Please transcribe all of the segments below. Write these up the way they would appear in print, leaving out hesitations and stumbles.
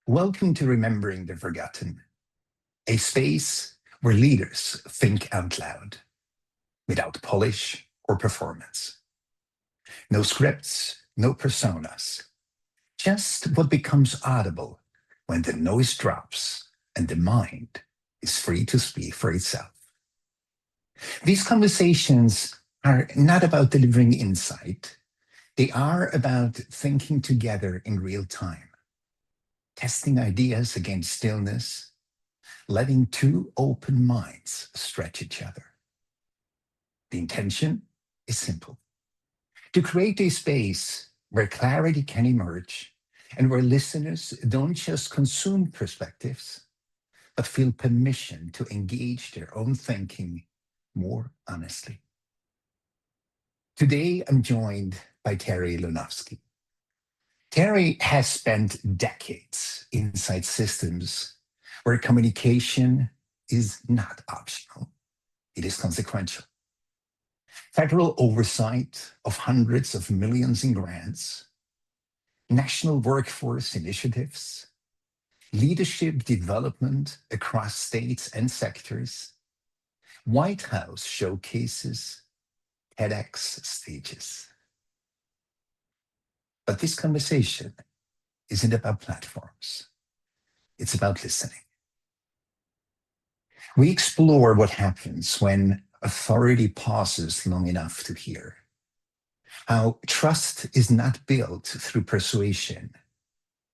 Welcome to Remembering the Forgotten, a space where leaders think out loud, without polish or performance. No scripts, no personas, just what becomes audible when the noise drops and the mind is free to speak for itself. These conversations are not about delivering insight. They are about thinking together in real time, testing ideas against stillness, letting two open minds stretch each other. The intention is simple: to create a space where clarity can emerge and where listeners don't just consume perspectives, but feel permission to engage their own thinking more honestly. Today, I'm joined by Terri Lonowski. Terri has spent decades inside systems where communication is not optional, it is consequential. Federal oversight of hundreds of millions in grants, national workforce initiatives, leadership development across states and sectors, White House showcases, TEDx stages. But this conversation isn't about platforms. It's about listening. We explore what happens when authority pauses long enough to hear. How trust is not built through persuasion,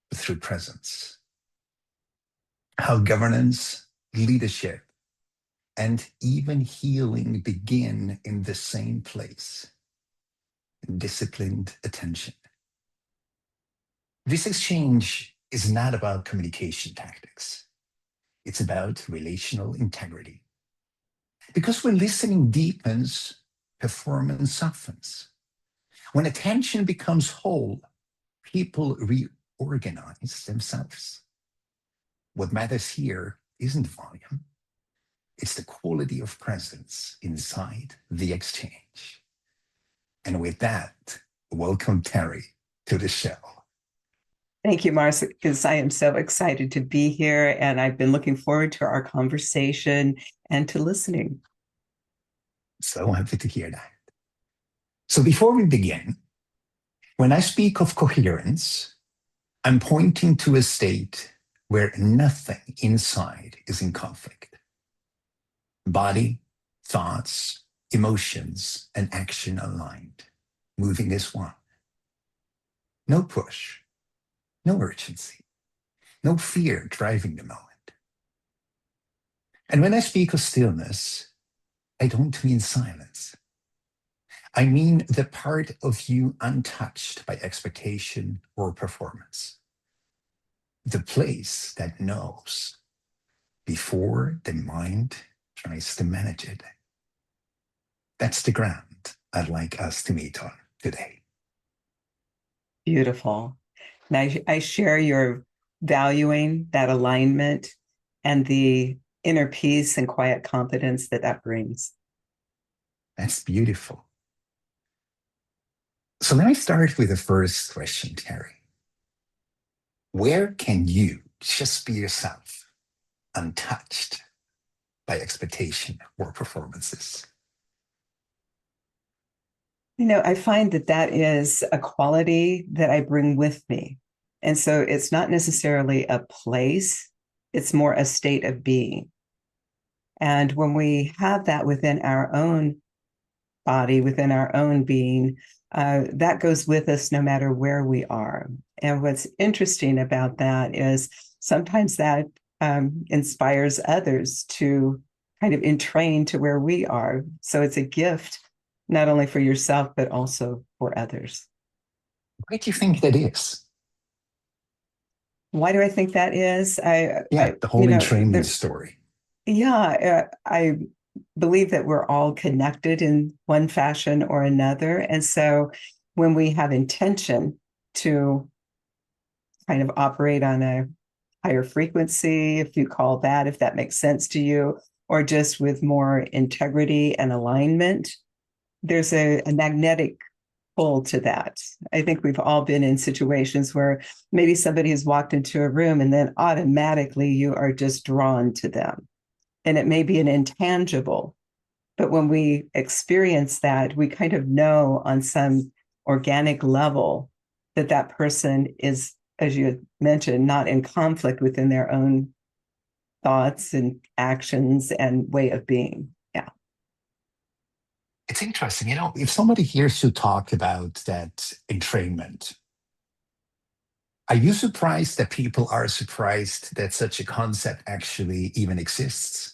but through presence. How governance, leadership, and even healing begin in the same place: disciplined attention. This exchange is not about communication tactics. It's about relational integrity. Because when listening deepens, performance softens. When attention becomes whole, people reorganize themselves. What matters here isn't volume. It's the quality of presence inside the exchange. And with that, welcome Terri to the show. Thank you, Marcia, because I am so excited to be here, and I've been looking forward to our conversation and to listening. So happy to hear that. So before we begin, when I speak of coherence, I'm pointing to a state where nothing inside is in conflict. Body, thoughts, emotions, and action aligned, moving as one. No push, no urgency, no fear driving the moment. And when I speak of stillness, I don't mean silence. I mean the part of you untouched by expectation or performance. The place that knows before the mind tries to manage it. That's the ground I'd like us to meet on today. Beautiful. And I share your valuing that alignment and the inner peace and quiet confidence that brings. That's beautiful. So let me start with the first question, Terri. Where can you just be yourself, untouched by expectation or performances? I find that is a quality that I bring with me. And so it's not necessarily a place, it's more a state of being. And when we have that within our own body, within our own being, that goes with us no matter where we are. And what's interesting about that is sometimes that inspires others to kind of entrain to where we are. So it's a gift, not only for yourself, but also for others. Why do you think that is? Why do I think that is? The whole entrainment story. Yeah, I believe that we're all connected in one fashion or another. And so when we have intention to kind of operate on a higher frequency, if you call that, if that makes sense to you, or just with more integrity and alignment, there's a magnetic pull to that. I think we've all been in situations where maybe somebody has walked into a room and then automatically you are just drawn to them. And it may be an intangible, but when we experience that, we kind of know on some organic level that that person is, as you mentioned, not in conflict within their own thoughts and actions and way of being. Yeah. It's interesting, if somebody hears you talk about that entrainment, are you surprised that people are surprised that such a concept actually even exists?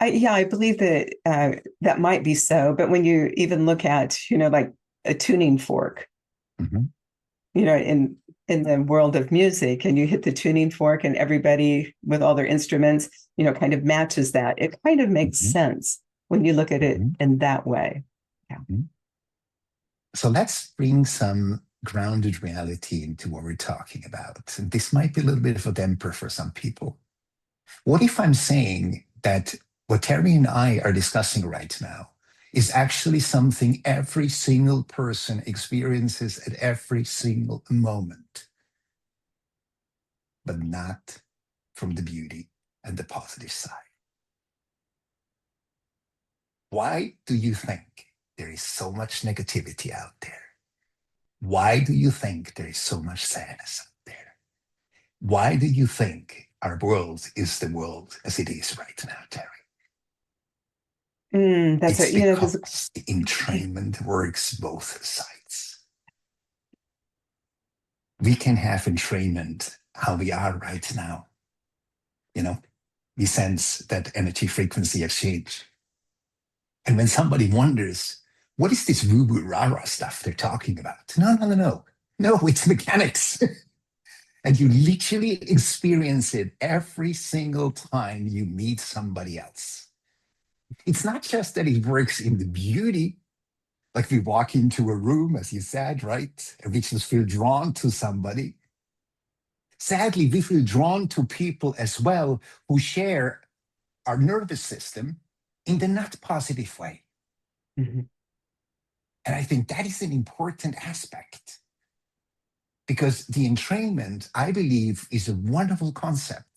I believe that that might be so. But when you even look at, like a tuning fork, Mm-hmm. In the world of music, and you hit the tuning fork and everybody with all their instruments, kind of matches that. It kind of makes Mm-hmm. sense when you look at it Mm-hmm. in that way. Yeah. Mm-hmm. So let's bring some grounded reality into what we're talking about. And this might be a little bit of a damper for some people. What if I'm saying that what Terri and I are discussing right now is actually something every single person experiences at every single moment, but not from the beauty and the positive side? Why do you think there is so much negativity out there? Why do you think there is so much sadness out there? Why do you think our world is the world as it is right now, Terri? That's It's it. because the entrainment works both sides. We can have entrainment how we are right now. We sense that energy frequency exchange. And when somebody wonders, what is this woo-woo rah-rah stuff they're talking about? No, no, no, no. No, it's mechanics. And you literally experience it every single time you meet somebody else. It's not just that it works in the beauty, like we walk into a room, as you said, right? And we just feel drawn to somebody. Sadly, we feel drawn to people as well who share our nervous system in the not positive way. Mm-hmm. And I think that is an important aspect because the entrainment, I believe, is a wonderful concept,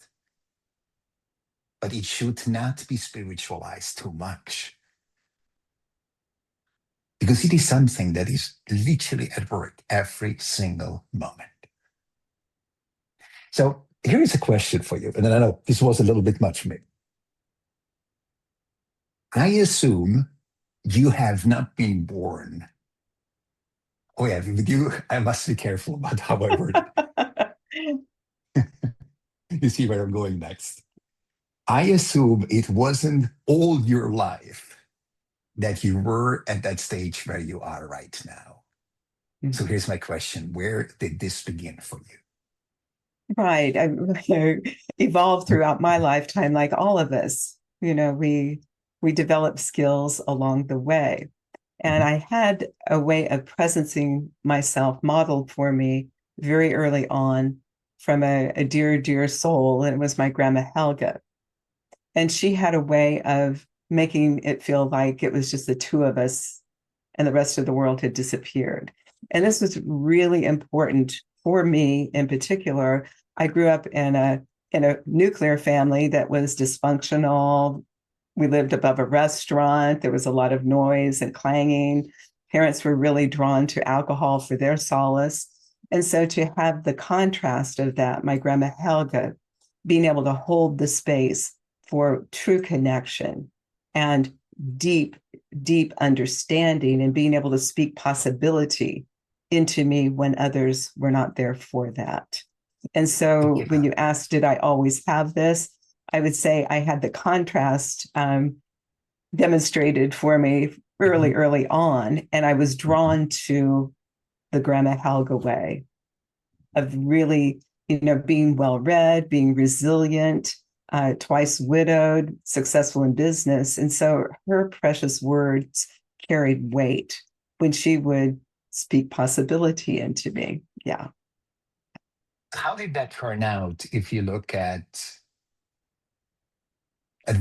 but it should not be spiritualized too much because it is something that is literally at work every single moment. So here is a question for you, and then I know this was a little bit much for me. I assume you have not been born. Oh yeah, with you, I must be careful about how I word it. You see where I'm going next. I assume it wasn't all your life that you were at that stage where you are right now. So here's my question. Where did this begin for you? Right. I evolved throughout my lifetime, like all of us. We develop skills along the way. And I had a way of presencing myself modeled for me very early on from a dear, dear soul. And it was my grandma Helga. And she had a way of making it feel like it was just the two of us and the rest of the world had disappeared. And this was really important for me in particular. I grew up in a nuclear family that was dysfunctional. We lived above a restaurant. There was a lot of noise and clanging. Parents were really drawn to alcohol for their solace. And so to have the contrast of that, my grandma Helga being able to hold the space for true connection and deep, deep understanding and being able to speak possibility into me when others were not there for that. And so when you asked, did I always have this? I would say I had the contrast demonstrated for me early on. And I was drawn to the Grandma Helga way of really, being well-read, being resilient, twice widowed, successful in business. And so her precious words carried weight when she would speak possibility into me. Yeah. How did that turn out if you look at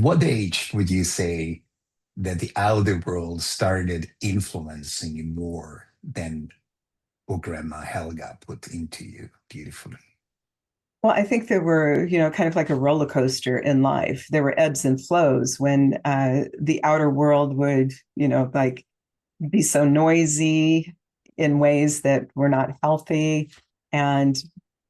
what age would you say that the outer world started influencing you more than what Grandma Helga put into you beautifully. Well, I think there were, kind of like a roller coaster in life. There were ebbs and flows when the outer world would, like be so noisy in ways that were not healthy. And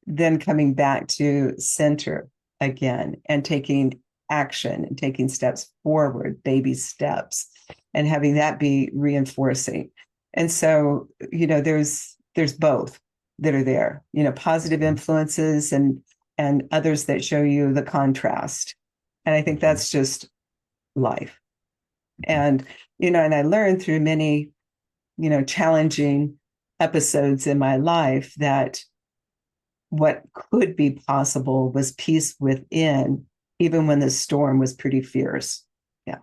then coming back to center again and taking action and taking steps forward, baby steps, and having that be reinforcing. And so, there's both that are there, positive influences and others that show you the contrast. And I think that's just life. And, and I learned through many, challenging episodes in my life that what could be possible was peace within, even when the storm was pretty fierce. Yeah.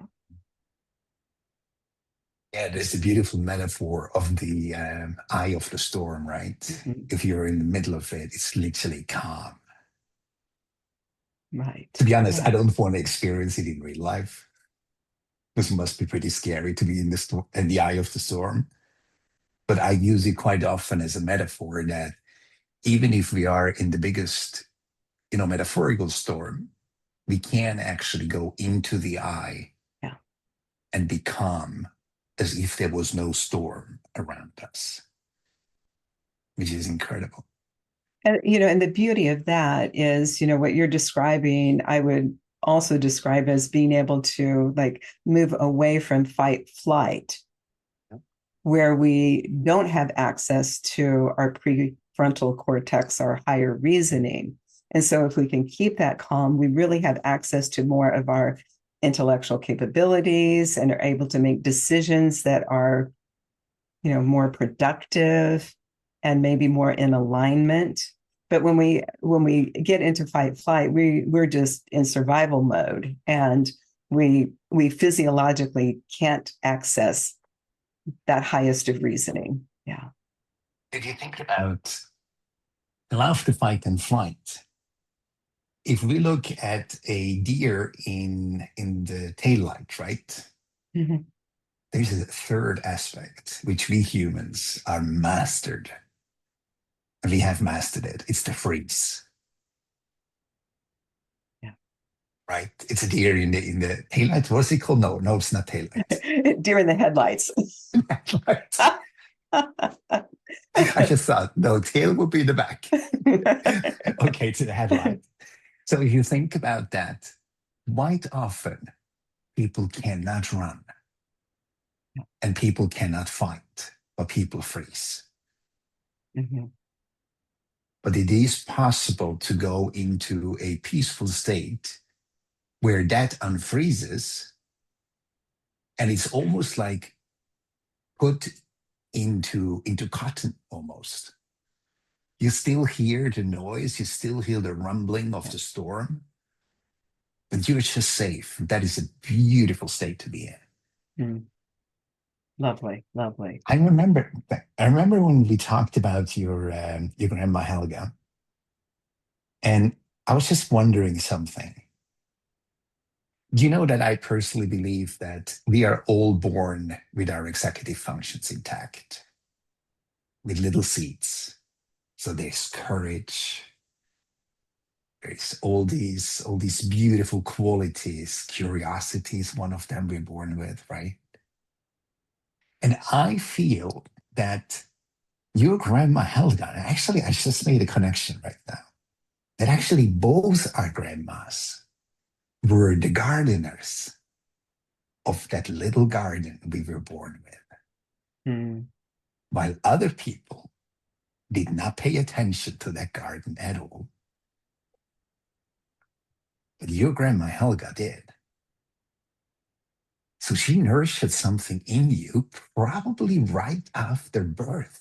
Yeah, there's a beautiful metaphor of the eye of the storm, right? Mm-hmm. If you're in the middle of it, it's literally calm. Right. To be honest, I don't want to experience it in real life. This must be pretty scary to be in the eye of the storm. But I use it quite often as a metaphor that even if we are in the biggest, metaphorical storm, we can actually go into the eye and be calm as if there was no storm around us, which is incredible. And, and the beauty of that is, what you're describing, I would also describe as being able to like move away from fight flight, where we don't have access to our prefrontal cortex, our higher reasoning. And so if we can keep that calm, we really have access to more of our intellectual capabilities and are able to make decisions that are, more productive and maybe more in alignment. But when we get into fight flight, we're just in survival mode, and we physiologically can't access that highest of reasoning. Yeah. If you think about love, the fight and flight, if we look at a deer in the taillight, right? Mm-hmm. There's a third aspect which we humans are mastered. And we have mastered it. It's the freeze. Yeah. Right? It's a deer in the taillight. What's it called? No, it's not taillight. Deer in the headlights. Headlights. I just thought, no, tail would be in the back. Okay, it's the headlight. So if you think about that, quite often people cannot run and people cannot fight, but people freeze. Mm-hmm. But it is possible to go into a peaceful state where that unfreezes, and it's almost like put into cotton almost. You still hear the noise, you still hear the rumbling of the storm, but you're just safe. That is a beautiful state to be in. Mm. Lovely, lovely. I remember when we talked about your grandma Helga, and I was just wondering something. Do you know that I personally believe that we are all born with our executive functions intact, with little seeds? So there's courage, there's all these beautiful qualities. Curiosity is one of them we're born with, right? And I feel that your grandma Helga, actually, I just made a connection right now, that actually both our grandmas were the gardeners of that little garden we were born with. Mm. While other people did not pay attention to that garden at all. But your grandma Helga did. So she nurtured something in you probably right after birth,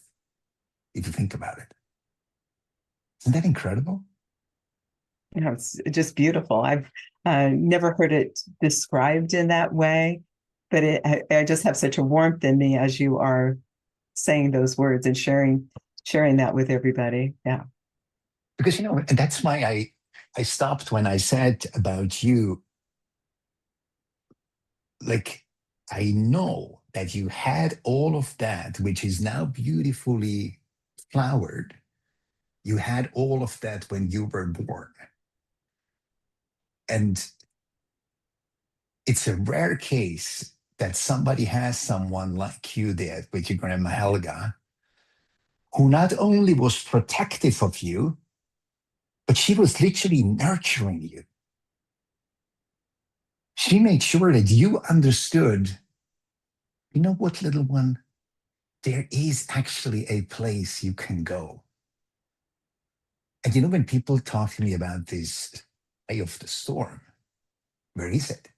if you think about it. Isn't that incredible? It's just beautiful. I've never heard it described in that way, but I just have such a warmth in me as you are saying those words and sharing that with everybody. Yeah. Because, and that's why I stopped when I said about you, like, I know that you had all of that, which is now beautifully flowered. You had all of that when you were born. And it's a rare case that somebody has someone like you did with your grandma Helga, who not only was protective of you, but she was literally nurturing you. She made sure that you understood, you know what, little one, there is actually a place you can go. And you know, when people talk to me about this eye of the storm, where is it?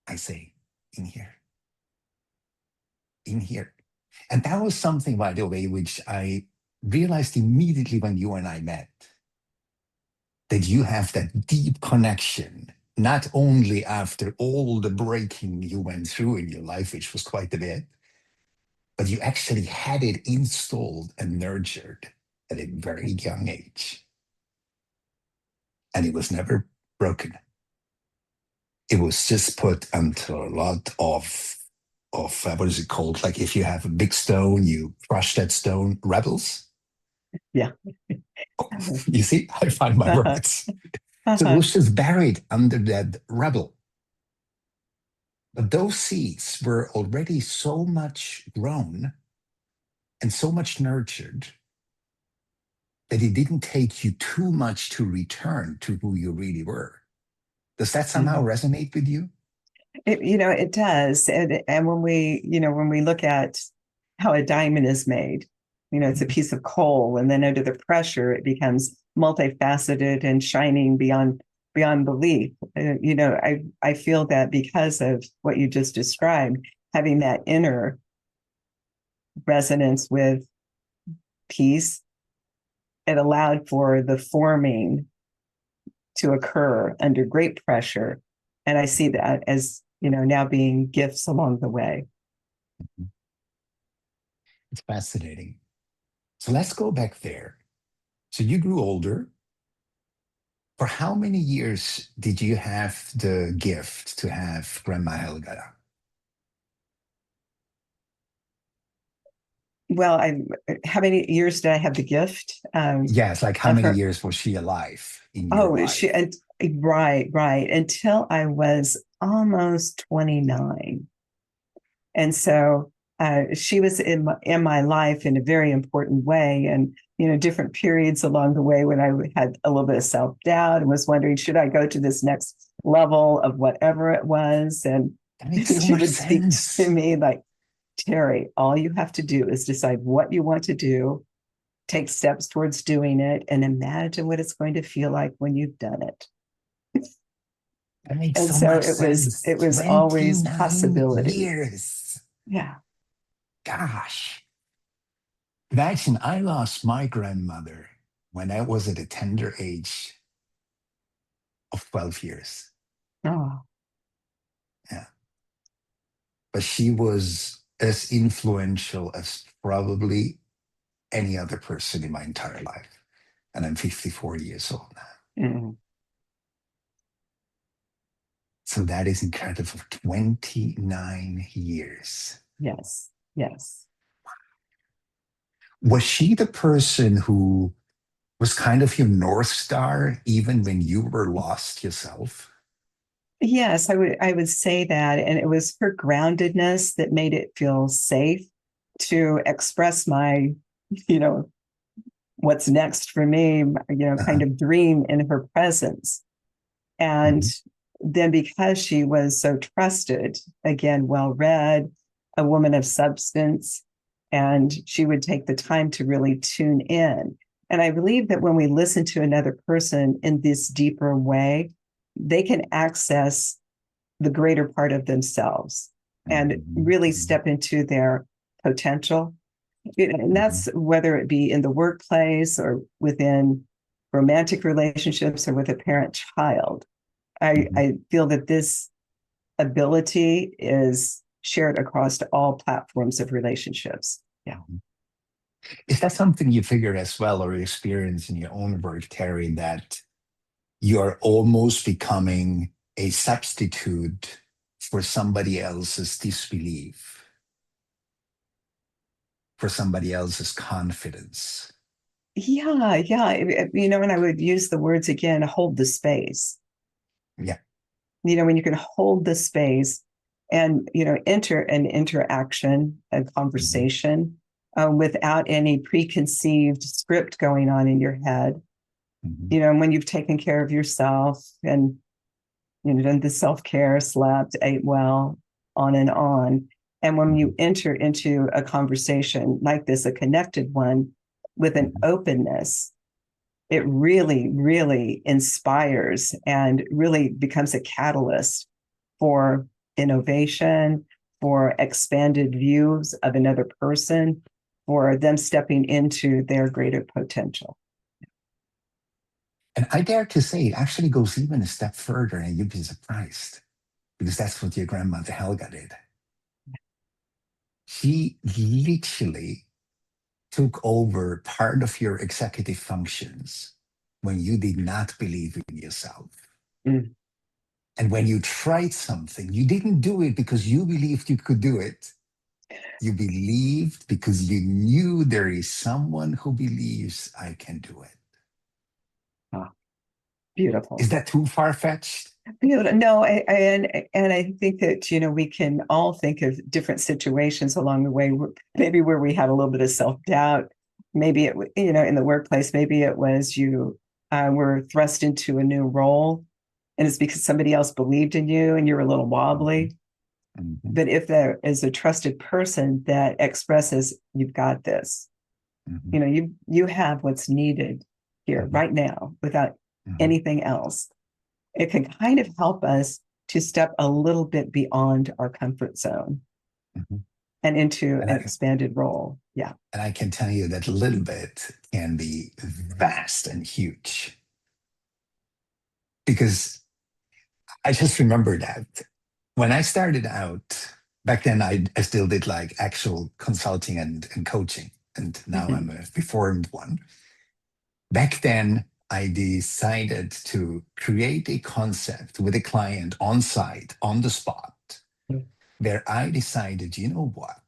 I say, in here. In here. And that was something, by the way, which I realized immediately when you and I met, that you have that deep connection, not only after all the breaking you went through in your life, which was quite a bit, but you actually had it installed and nurtured at a very young age. And it was never broken. It was just put into a lot of what is it called? Like if you have a big stone, you crush that stone, rebels. Yeah. You see, I find my words. So it was just buried under that rubble. But those seeds were already so much grown and so much nurtured that it didn't take you too much to return to who you really were. Does that somehow resonate with you? It does. And when we look at how a diamond is made, it's a piece of coal, and then under the pressure, it becomes multifaceted and shining beyond belief. I feel that because of what you just described, having that inner resonance with peace, it allowed for the forming to occur under great pressure. And I see that as, now being gifts along the way. It's fascinating. So let's go back there. So you grew older. For how many years did you have the gift to have Grandma Helga? Well, how many years did I have the gift? Yes, like how many years was she alive in your life? Right. Until I was almost 29. And so she was in my life in a very important way. And, different periods along the way when I had a little bit of self-doubt and was wondering, should I go to this next level of whatever it was? And she would speak to me like, Terri, all you have to do is decide what you want to do, take steps towards doing it, and imagine what it's going to feel like when you've done it. That makes and so so much it sense. was always 29 possibility. Years. Yeah. Gosh. Imagine I lost my grandmother when I was at a tender age of 12 years. Oh. Yeah. But she was as influential as probably any other person in my entire life. And I'm 54 years old now. Mm-hmm. So that is incredible. 29 years. Yes. Was she the person who was kind of your North Star even when you were lost yourself? Yes, I would say that. And it was her groundedness that made it feel safe to express my, what's next for me, kind of dream in her presence. And then because she was so trusted, again, well-read, a woman of substance, and she would take the time to really tune in. And I believe that when we listen to another person in this deeper way, they can access the greater part of themselves and really step into their potential. And that's whether it be in the workplace or within romantic relationships or with a parent-child. I feel that this ability is shared across all platforms of relationships. Yeah. Is that something you figure as well or experience in your own work, Terri, that you're almost becoming a substitute for somebody else's disbelief? for somebody else's confidence. Yeah, yeah. And I would use the words again, hold the space. Yeah. When you can hold the space and, enter an interaction, a conversation without any preconceived script going on in your head, and when you've taken care of yourself and, done the self-care, slept, ate well, on and on. And when you enter into a conversation like this, a connected one with an openness, it really, really inspires and really becomes a catalyst for innovation, for expanded views of another person, for them stepping into their greater potential. And I dare to say it actually goes even a step further, and you'd be surprised, because that's what your grandmother Helga did. She literally took over part of your executive functions when you did not believe in yourself. Mm. And when you tried something, you didn't do it because you believed you could do it. You believed because you knew there is someone who believes I can do it. Oh, beautiful. Is that too far-fetched? No, I think that we can all think of different situations along the way, maybe where we had a little bit of self-doubt. Maybe it, in the workplace, maybe it was you were thrust into a new role, and it's because somebody else believed in you, and you're a little wobbly. But if there is a trusted person that expresses, "You've got this," you have what's needed here right now without anything else. It can kind of help us to step a little bit beyond our comfort zone and into an expanded role. Yeah. And I can tell you that a little bit can be vast and huge. Because I just remember that when I started out, back then I still did like actual consulting and coaching. And now I'm a reformed one. Back then, I decided to create a concept with a client on site, on the spot, where I decided, you know what?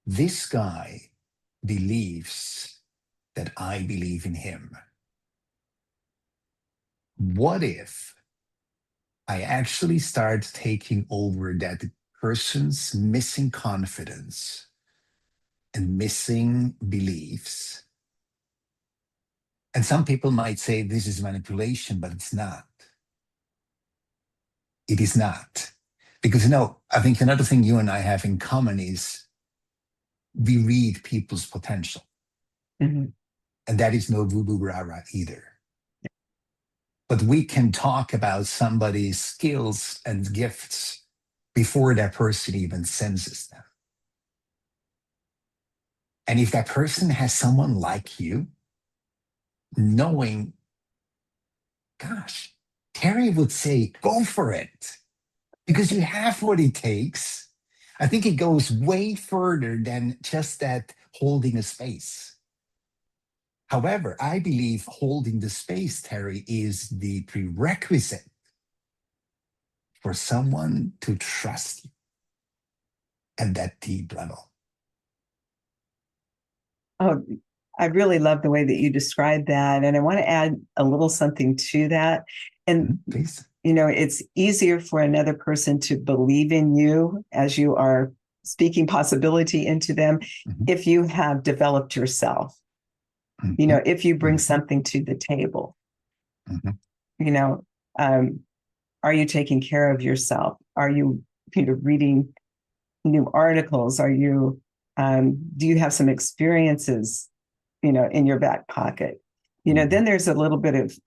This guy believes that I believe in him. What if I actually start taking over that person's missing confidence and missing beliefs? And some people might say this is manipulation, but it's not. It is not. Because, I think another thing you and I have in common is we read people's potential. And that is no voodoo rara either. But we can talk about somebody's skills and gifts before that person even senses them. And if that person has someone like you, knowing, gosh, Terri would say, go for it, because you have what it takes. I think it goes way further than just that holding a space. However, I believe holding the space, Terri, is the prerequisite for someone to trust you at that deep level. Oh, I really love the way that you described that. And I want to add a little something to that. And, please. It's easier for another person to believe in you as you are speaking possibility into them if you have developed yourself. If you bring something to the table, are you taking care of yourself? Are you, reading new articles? Are you, do you have some experiences, in your back pocket? Then there's a little bit of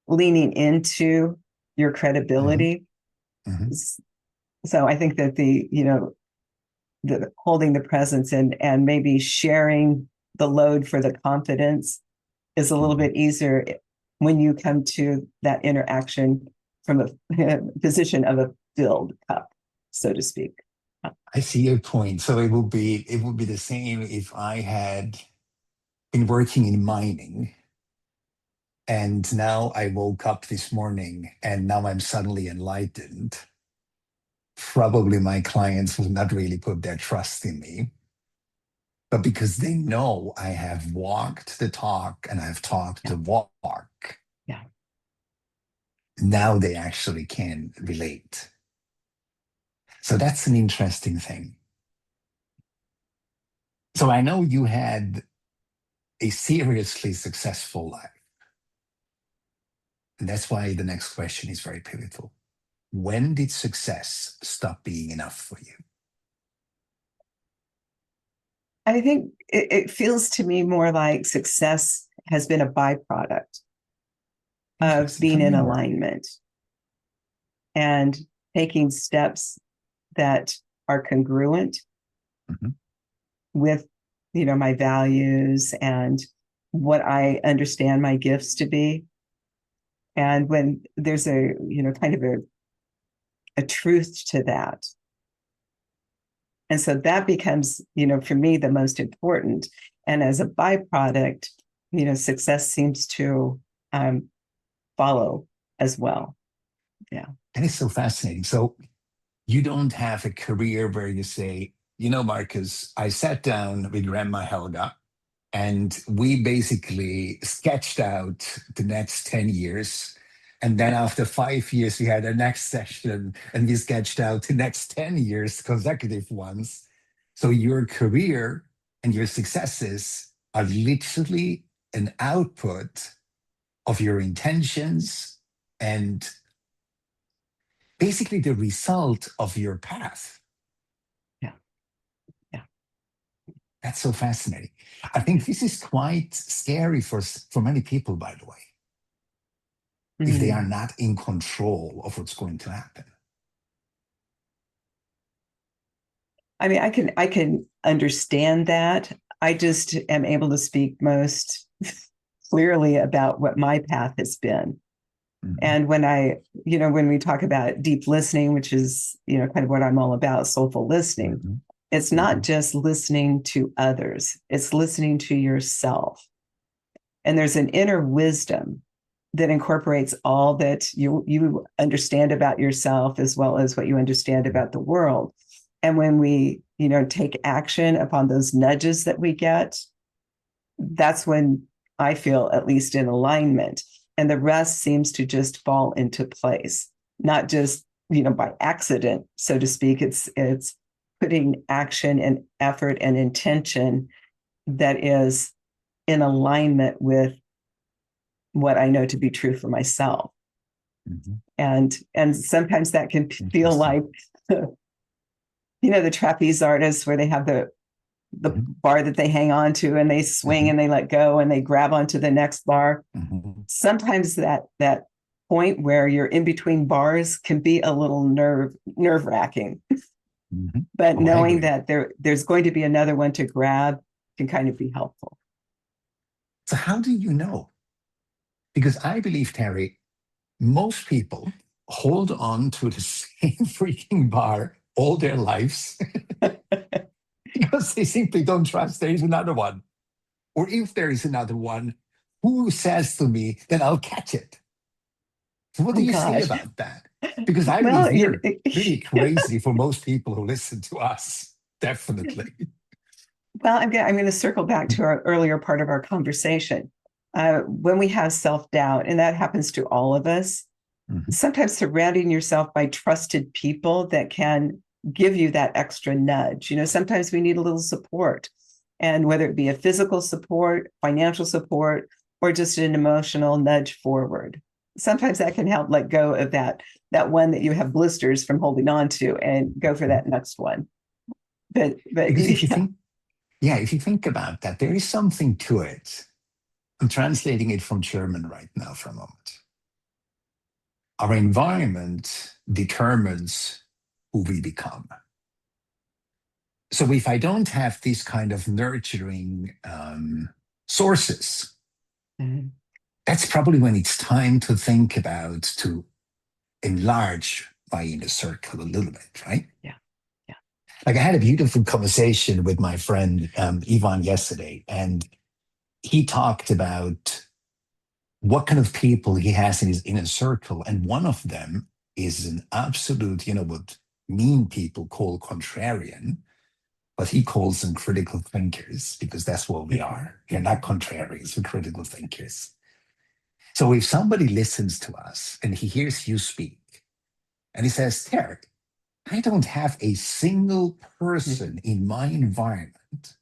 leaning into your credibility. So I think that the holding the presence and maybe sharing the load for the confidence is a little bit easier when you come to that interaction from a position of a filled cup, so to speak. I see your point. So it would be the same if I had been working in mining, and now I woke up this morning and now I'm suddenly enlightened. probably my clients will not really put their trust in me. But because they know I have walked the talk and I've talked Yeah. the walk, Yeah. now they actually can relate. So that's an interesting thing. So I know you had a seriously successful life. And that's why the next question is very pivotal. When did success stop being enough for you? I think it feels to me more like success has been a byproduct of Interesting. Tell being me in more. alignment and taking steps that are congruent Mhm. with, my values and what I understand my gifts to be. And when there's kind of a truth to that. And so that becomes, for me, the most important. And as a byproduct, success seems to follow as well. Yeah. And it's so fascinating. So you don't have a career where you say, Marcus, I sat down with Grandma Helga and we basically sketched out the next 10 years. And then after 5 years, we had a next session and we sketched out the next 10 years, consecutive ones. So your career and your successes are literally an output of your intentions and basically the result of your path. Yeah. Yeah. That's so fascinating. I think this is quite scary for many people, by the way, if they are not in control of what's going to happen. I mean, I can understand that. I just am able to speak most clearly about what my path has been. Mhm. And when we talk about deep listening, which is, kind of what I'm all about, soulful listening, Mhm. it's not just listening to others, it's listening to yourself. And there's an inner wisdom that incorporates all that you understand about yourself as well as what you understand about the world. And when we, take action upon those nudges that we get, that's when I feel at least in alignment. And the rest seems to just fall into place, not just, by accident, so to speak. It's putting action and effort and intention that is in alignment with what I know to be true for myself. Mhm. And sometimes that can feel Interesting. like, the trapeze artists where they have the Mhm. bar that they hang on to and they swing and they let go and they grab onto the next bar. Mhm. Sometimes that point where you're in between bars can be a little nerve wracking. Mhm. But Oh, I knowing agree. that there's going to be another one to grab can kind of be helpful. So how do you know? Because I believe, Terri, most people hold on to the same freaking bar all their lives because they simply don't trust there is another one. Or if there is another one, who says to me that I'll catch it? So what do Oh you say gosh. about that? Because I believe Well, we're pretty crazy for most people who listen to us. Definitely. well, I'm going to circle back to our earlier part of our conversation. When we have self-doubt, and that happens to all of us, Mhm. sometimes surrounding yourself by trusted people that can give you that extra nudge. Sometimes we need a little support. And whether it be a physical support, financial support, or just an emotional nudge forward. Sometimes that can help let go of that one that you have blisters from holding on to and go for that next one. But Because if you think about that, there is something to it. I'm translating it from German right now for a moment. Our environment determines who we become. So if I don't have these kind of nurturing sources, Mhm. that's probably when it's time to think about to enlarge my inner circle a little bit, right? Yeah. Yeah. Like I had a beautiful conversation with my friend Ivan yesterday, and he talked about what kind of people he has in his inner circle. And one of them is an absolute, mean people call contrarian, but he calls them critical thinkers because that's what we are. We're not contrarians, we're critical thinkers. So if somebody listens to us and he hears you speak and he says, Terri, I don't have a single person in my environment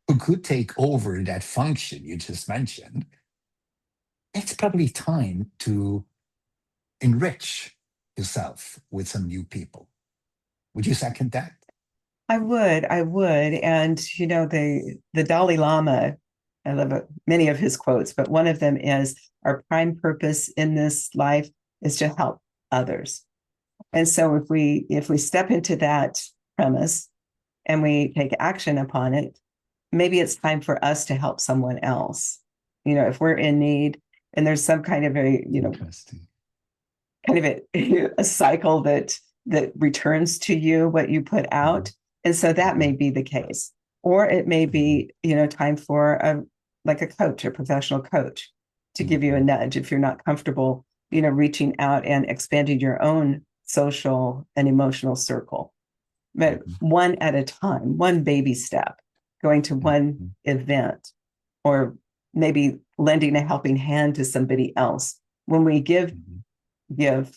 who could take over that function you just mentioned, it's probably time to enrich yourself with some new people. Would you second that? I would. And the Dalai Lama, I love many of his quotes, but one of them is our prime purpose in this life is to help others. And so if we step into that premise and we take action upon it, maybe it's time for us to help someone else. If we're in need and there's some kind of a cycle that returns to you what you put out. And so that may be the case. Or it may be, time for a coach, a professional coach, to give you a nudge if you're not comfortable, reaching out and expanding your own social and emotional circle. But one at a time, one baby step, going to one event, or maybe lending a helping hand to somebody else. When we give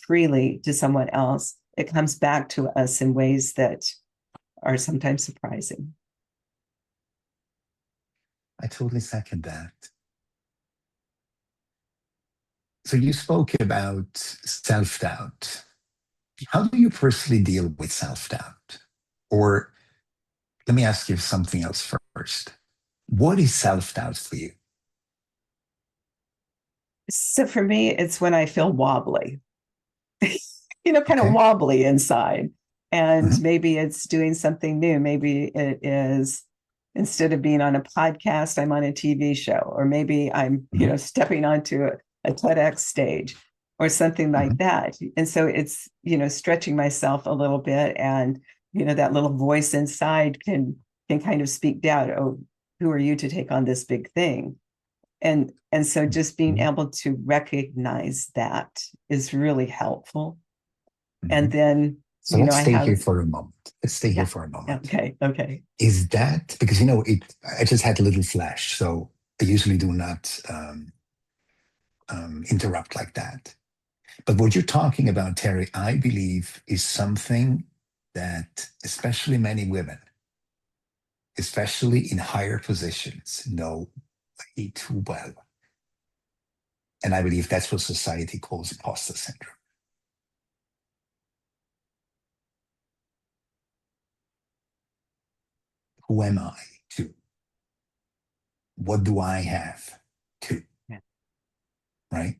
freely to someone else, it comes back to us in ways that are sometimes surprising. I totally second that. So you spoke about self-doubt. How do you personally deal with self-doubt? Or let me ask you something else first. What is self-doubt for you? So for me, it's when I feel wobbly, kind of wobbly inside. And maybe it's doing something new. Maybe it is, instead of being on a podcast, I'm on a TV show, or maybe I'm, stepping onto a TEDx stage or something like that. And so it's, stretching myself a little bit, and, that little voice inside can kind of speak down. Oh, who are you to take on this big thing? And so just being able to recognize that is really helpful. And then, so let's stay here for a moment. Let's stay here for a moment. Okay. Is that because, I just had a little flash, so I usually do not interrupt like that. But what you're talking about, Terri, I believe is something that especially many women, especially in higher positions, know way too well. And I believe that's what society calls imposter syndrome. Who am I to? What do I have to? Yeah. Right?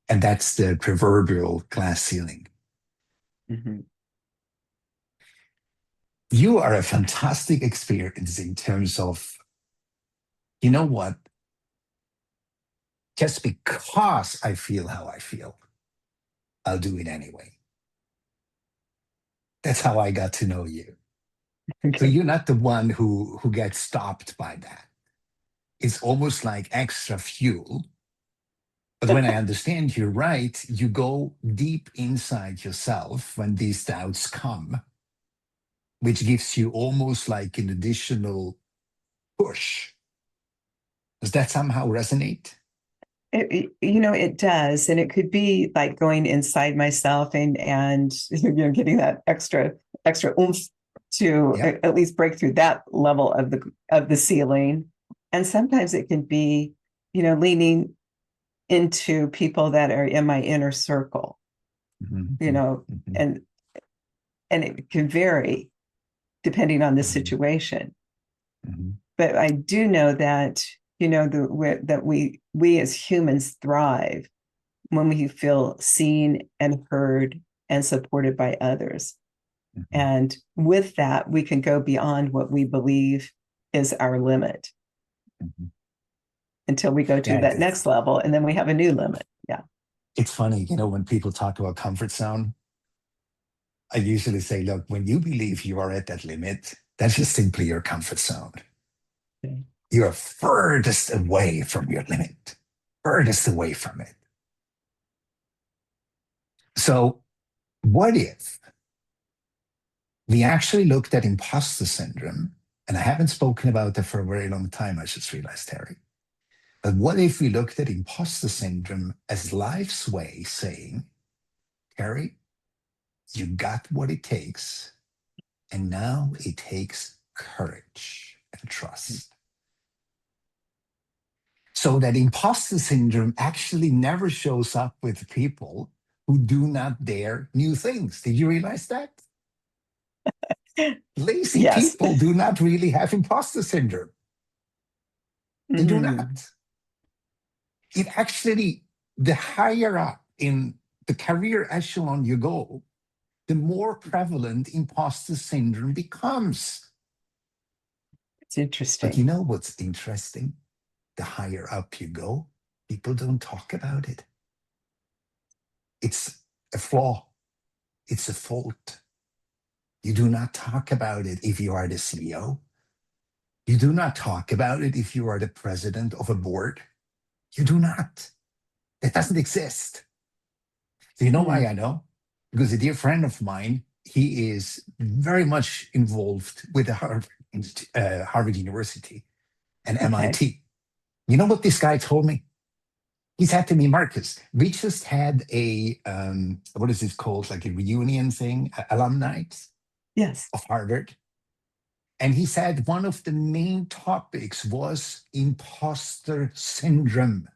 And that's the proverbial glass ceiling. You are a fantastic experience in terms of, you know what? Just because I feel how I feel, I'll do it anyway. That's how I got to know you. So you're not the one who gets stopped by that. It's almost like extra fuel. But when I understand you're right, you go deep inside yourself when these doubts come, which gives you almost like an additional push. Does that somehow resonate? It does. And it could be like going inside myself and getting that extra oomph to at least break through that level of the ceiling. And sometimes it can be, leaning into people that are in my inner circle, and it can vary depending on the situation. But I do know that, that we as humans thrive when we feel seen and heard and supported by others. And with that, we can go beyond what we believe is our limit until we go to that next level, and then we have a new limit. Yeah. It's funny, when people talk about comfort zone, I usually say, look, when you believe you are at that limit, that's just simply your comfort zone. Okay. You are furthest away from your limit, furthest away from it. So what if We actually looked at imposter syndrome, and I haven't spoken about that for a very long time, I just realized, Terri. But what if we looked at imposter syndrome as life's way saying, Terri, you got what it takes, and now it takes courage and trust. So that imposter syndrome actually never shows up with people who do not dare new things. Did you realize that? Lazy Yes. people do not really have imposter syndrome. They do Mhm. not. It actually, the higher up in the career echelon you go, the more prevalent imposter syndrome becomes. It's But you interesting. know what's interesting? The higher up you go, people don't talk about it. It's a flaw. It's a fault. You do not talk about it if you are the CEO. You do not talk about it if you are the president of a board. You do not. It doesn't exist. Do you know why Mm. I know? Because a dear friend of mine, he is very much involved with the Harvard University and Okay. MIT. You know what this guy told me? He said to me, Marcus, we just had what is this called? Like a reunion thing, alumni Yes. of Harvard. And he said one of the main topics was imposter syndrome.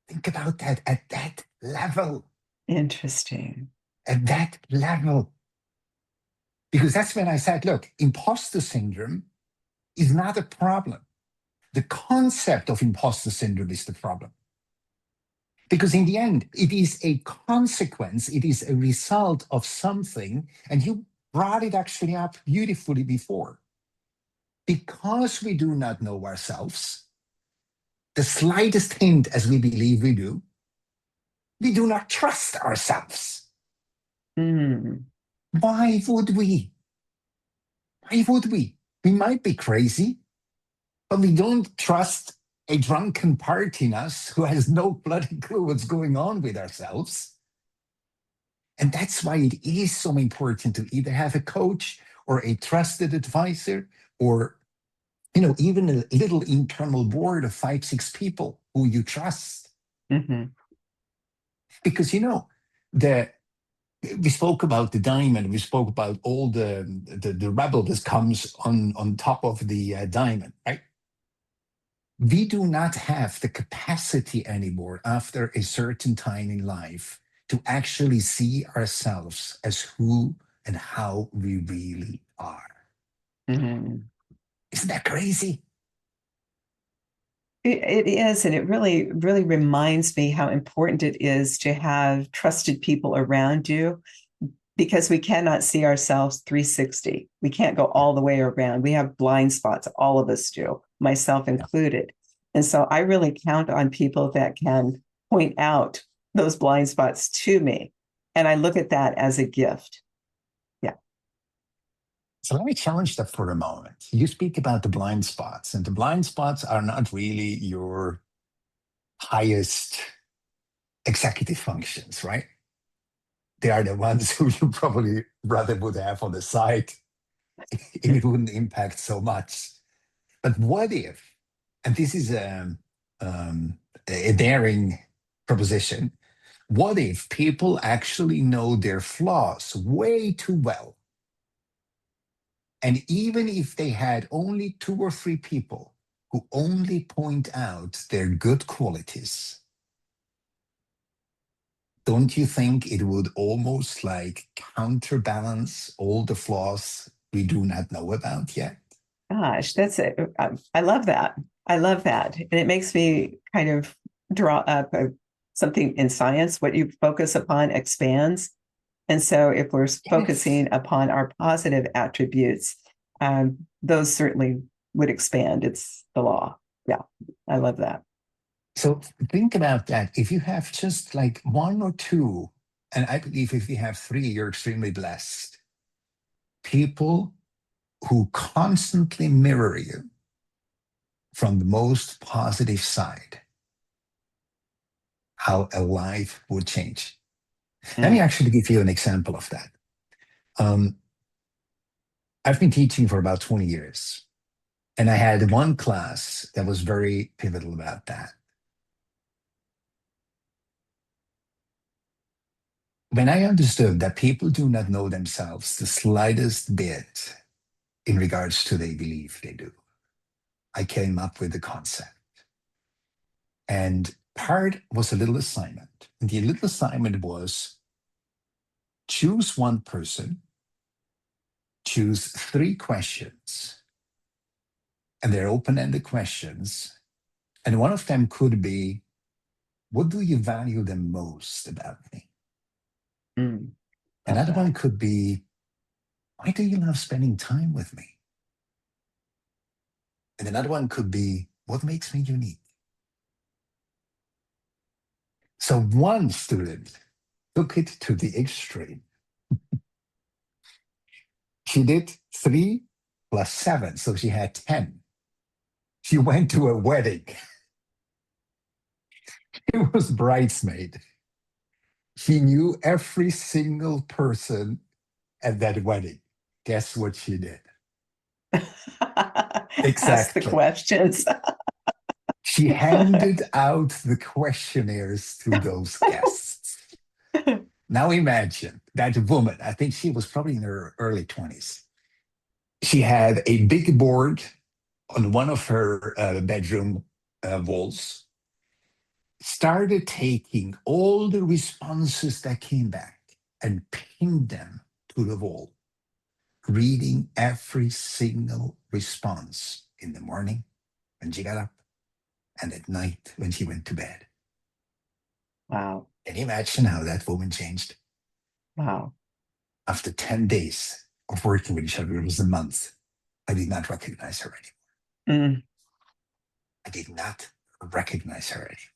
Think about that at that level, Interesting. at that level. Because that's when I said, look, imposter syndrome is not a problem. The concept of imposter syndrome is the problem. Because in the end, it is a consequence, it is a result of something. And you brought it actually up beautifully before. Because we do not know ourselves, the slightest hint as we believe we do not trust ourselves. Mm. Why would we? Why would we? We might be crazy, but we don't trust a drunken part in us who has no bloody clue what's going on with ourselves. And that's why it is so important to either have a coach or a trusted advisor or even a little internal board of 5, 6 people who you trust. Hmm. Because the we spoke about the diamond, we spoke about all the rubble that comes on top of the diamond, right? We do not have the capacity anymore after a certain time in life to actually see ourselves as who and how we really are. Hmm. Isn't that crazy? It is, and it really, really reminds me how important it is to have trusted people around you because we cannot see ourselves 360. We can't go Yeah, all the way around. We have blind spots, all of us do, myself yeah. included. And so I really count on people that can point out those blind spots to me. And I look at that as a gift. Yeah. So let me challenge that for a moment. You speak about the blind spots, and the blind spots are not really your highest executive functions, right? They are the ones who you probably rather would have on the side if it wouldn't impact so much. But what if, and this is a daring proposition, what if people actually know their flaws way too well? And even if they had only 2 or 3 people who only point out their good qualities, don't you think it would almost like counterbalance all the flaws we do not know about yet? Gosh, that's it. I love that. I love that. And it makes me kind of draw up something in science. What you focus upon expands. And so if we're Yes. focusing upon our positive attributes, those certainly would expand. It's the law. Yeah, I love that. So think about that. If you have just like 1 or 2, and I believe if you have 3, you're extremely blessed. People who constantly mirror you from the most positive side, how a life would change. Let me Mm. actually give you an example of that. I've been teaching for about 20 years, and I had one class that was very pivotal about that. When I understood that people do not know themselves the slightest bit in regards to they believe they do, I came up with the concept. And part was a little assignment. And the little assignment was choose one person, choose 3 questions, and they're open-ended questions. And one of them could be, what do you value the most about me? Another one could be, why do you love spending time with me? And another one could be, what makes me unique? So one student took it to the extreme. She did 3 plus 7, so she had 10. She went to a wedding. She was bridesmaid. She knew every single person at that wedding. Guess what she did? Ask the Exactly. questions. She handed out the questionnaires to those guests. Now imagine that woman, I think she was probably in her early 20s. She had a big board on one of her bedroom walls, started taking all the responses that came back and pinned them to the wall, reading every single response in the morning when she got up and at night when she went to bed. Wow. Can you imagine how that woman changed? Wow. After 10 days of working with each other, it was a month, I did not recognize her anymore. I did not recognize her anymore.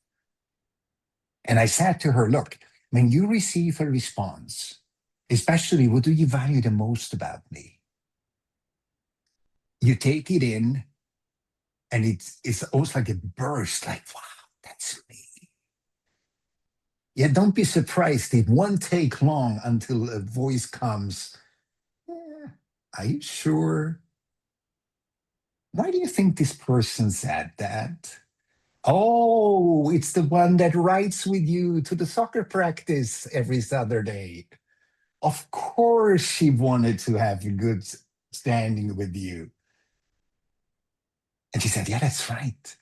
And I said to her, look, when you receive a response, especially what do you value the most about me? You take it in and it's almost like a burst, like, wow, that's me. Yeah, don't be surprised. It won't take long until a voice comes. Are you sure? Why do you think this person said that? Oh, it's the one that rides with you to the soccer practice every Saturday. Of course, she wanted to have a good standing with you. And she said, yeah, that's right.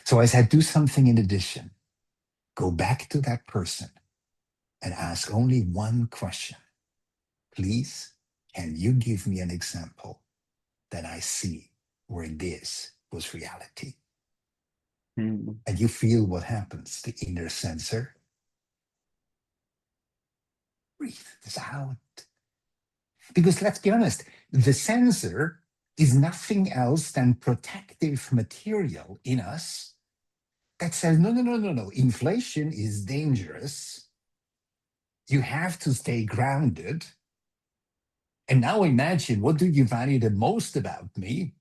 So I said, do something in addition. Go back to that person and ask only one question. Please, can you give me an example that I see where this was reality? And you feel what happens, the inner sensor. Breathe this out. Because let's be honest, the sensor is nothing else than protective material in us that says, no, no, no, no, no. Inflation is dangerous. You have to stay grounded. And now imagine, what do you value the most about me?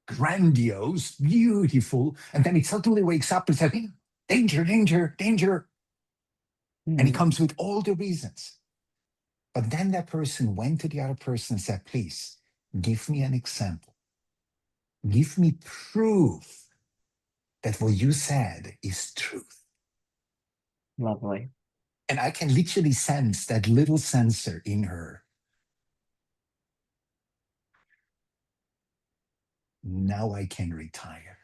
Grandiose, beautiful. And then it suddenly wakes up and says, danger, danger, danger. And it comes with all the reasons. But then that person went to the other person and said, please, give me an example. Give me proof that what you said is truth. Lovely. And I can literally sense that little sensor in her. Now I can retire.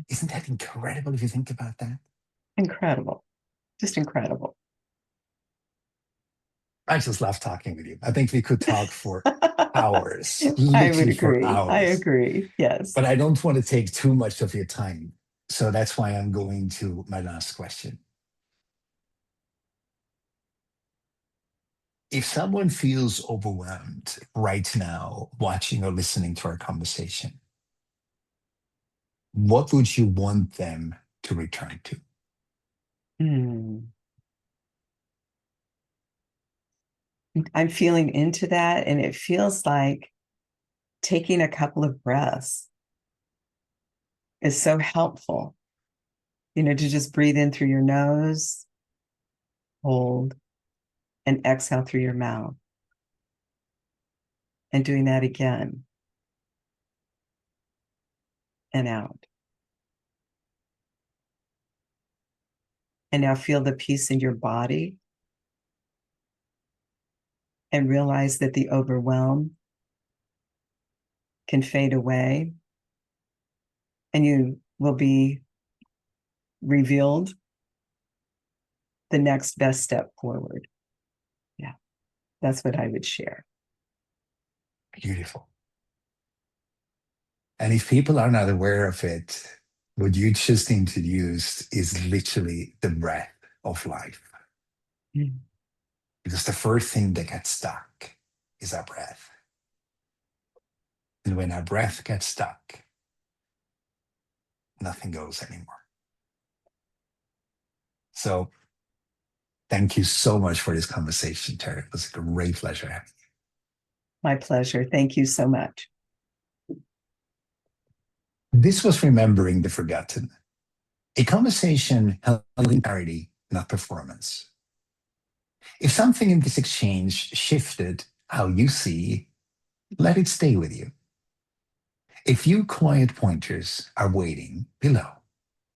Isn't that incredible if you think about that? Incredible. Just incredible. I just love talking with you. I think we could talk for hours, I would literally for agree. I hours. agree. Yes. But I don't want to take too much of your time. So that's why I'm going to my last question. If someone feels overwhelmed right now, watching or listening to our conversation, what would you want them to return to? I'm feeling into that, and it feels like taking a couple of breaths is so helpful. To just breathe in through your nose, hold, and exhale through your mouth. and doing that again and out. And now feel the peace in your body and realize that the overwhelm can fade away and you will be revealed the next best step forward. Yeah, that's what I would share. Beautiful. And if people are not aware of it, what you just introduced is literally the breath of life. Mm. Because the first thing that gets stuck is our breath. And when our breath gets stuck, nothing goes anymore. So thank you so much for this conversation, Terri. It was a great pleasure having you. My pleasure. Thank you so much. This was Remembering the Forgotten, a conversation held in clarity, not performance. If something in this exchange shifted how you see, let it stay with you. A few quiet pointers are waiting below.